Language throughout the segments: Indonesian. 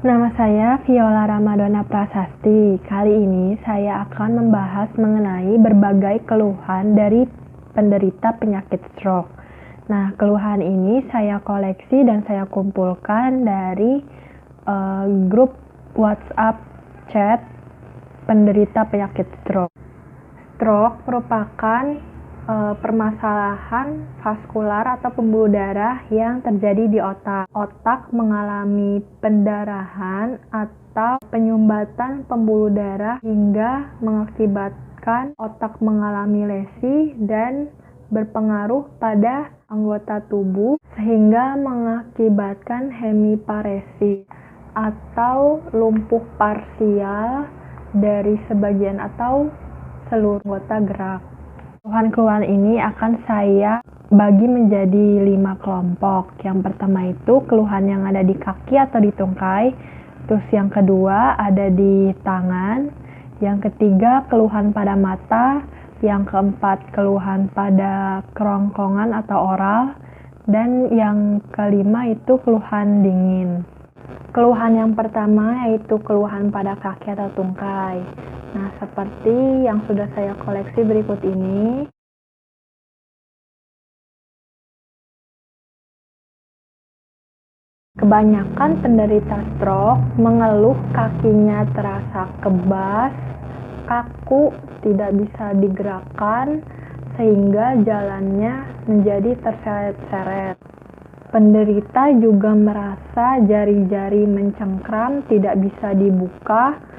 Nama saya Viola Ramadana Prasasti. Kali ini saya akan membahas mengenai berbagai keluhan dari penderita penyakit stroke. Nah, keluhan ini saya koleksi dan saya kumpulkan dari grup WhatsApp chat penderita penyakit stroke. Stroke merupakan permasalahan vaskular atau pembuluh darah yang terjadi di otak. Otak mengalami pendarahan atau penyumbatan pembuluh darah hingga mengakibatkan otak mengalami lesi dan berpengaruh pada anggota tubuh sehingga mengakibatkan hemiparesis atau lumpuh parsial dari sebagian atau seluruh anggota gerak. Keluhan-keluhan ini akan saya bagi menjadi 5 kelompok. Yang pertama itu keluhan yang ada di kaki atau di tungkai. Terus yang kedua ada di tangan. Yang ketiga keluhan pada mata. Yang keempat keluhan pada kerongkongan atau oral. Dan yang kelima itu keluhan dingin. Keluhan yang pertama yaitu keluhan pada kaki atau tungkai. Nah, seperti yang sudah saya koleksi berikut ini. Kebanyakan penderita stroke mengeluh kakinya terasa kebas, kaku, tidak bisa digerakkan, sehingga jalannya menjadi terseret-seret. Penderita juga merasa jari-jari mencengkram, tidak bisa dibuka,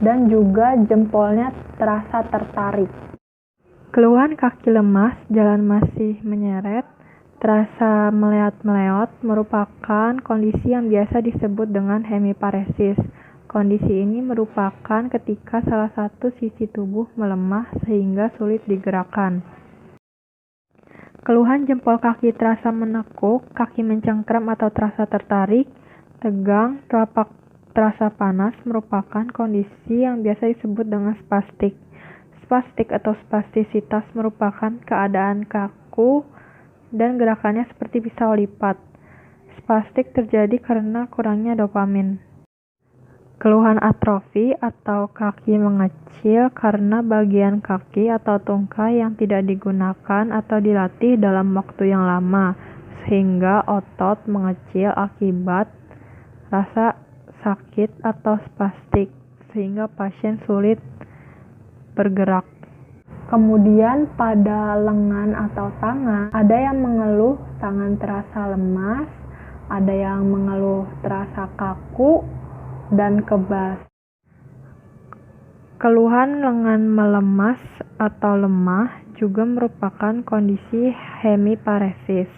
dan juga jempolnya terasa tertarik. Keluhan kaki lemas, jalan masih menyeret, terasa meleot-meleot merupakan kondisi yang biasa disebut dengan hemiparesis. Kondisi ini merupakan ketika salah satu sisi tubuh melemah sehingga sulit digerakkan. Keluhan jempol kaki terasa menekuk, kaki mencengkram atau terasa tertarik, tegang, telapak terasa panas merupakan kondisi yang biasa disebut dengan spastik. Spastik atau spastisitas merupakan keadaan kaku dan gerakannya seperti pisau lipat. Spastik terjadi karena kurangnya dopamin. Keluhan atrofi atau kaki mengecil karena bagian kaki atau tungkai yang tidak digunakan atau dilatih dalam waktu yang lama, sehingga otot mengecil akibat rasa sakit atau spastik, sehingga pasien sulit bergerak. Kemudian pada lengan atau tangan, ada yang mengeluh tangan terasa lemas, ada yang mengeluh terasa kaku dan kebas. Keluhan lengan melemas atau lemah juga merupakan kondisi hemiparesis.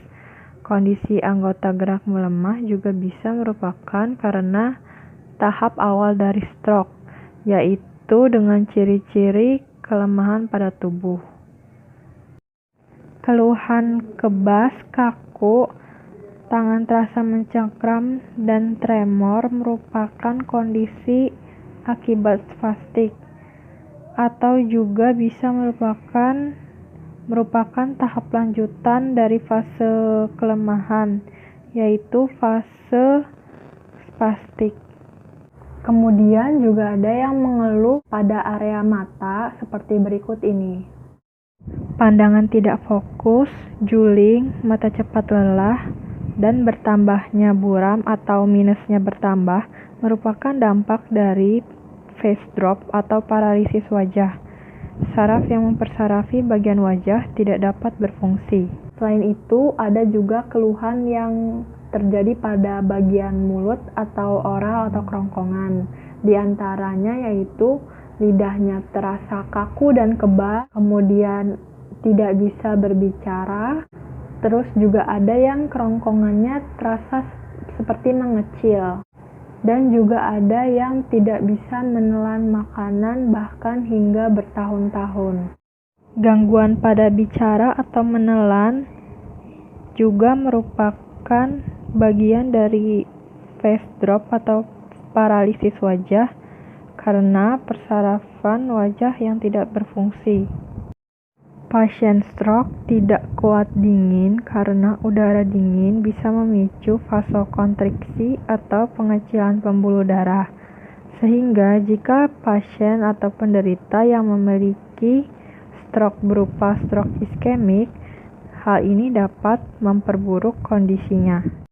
Kondisi anggota gerak melemah juga bisa merupakan karena tahap awal dari stroke, yaitu dengan ciri-ciri kelemahan pada tubuh. Keluhan kebas, kaku, tangan terasa mencengkram, dan tremor merupakan kondisi akibat spastik, atau juga bisa merupakan tahap lanjutan dari fase kelemahan, yaitu fase spastik. Kemudian juga ada yang mengeluh pada area mata seperti berikut ini. Pandangan tidak fokus, juling, mata cepat lelah, dan bertambahnya buram atau minusnya bertambah merupakan dampak dari face drop atau paralisis wajah. Saraf yang mempersarafi bagian wajah tidak dapat berfungsi. Selain itu, ada juga keluhan yang terjadi pada bagian mulut atau oral atau kerongkongan. Di antaranya yaitu lidahnya terasa kaku dan kebas, kemudian tidak bisa berbicara, terus juga ada yang kerongkongannya terasa seperti mengecil, dan juga ada yang tidak bisa menelan makanan bahkan hingga bertahun-tahun. Gangguan pada bicara atau menelan juga merupakan bagian dari face drop atau paralisis wajah karena persarafan wajah yang tidak berfungsi. Pasien stroke tidak kuat dingin karena udara dingin bisa memicu vasokonstriksi atau pengecilan pembuluh darah. Sehingga jika pasien atau penderita yang memiliki stroke berupa stroke iskemik, hal ini dapat memperburuk kondisinya.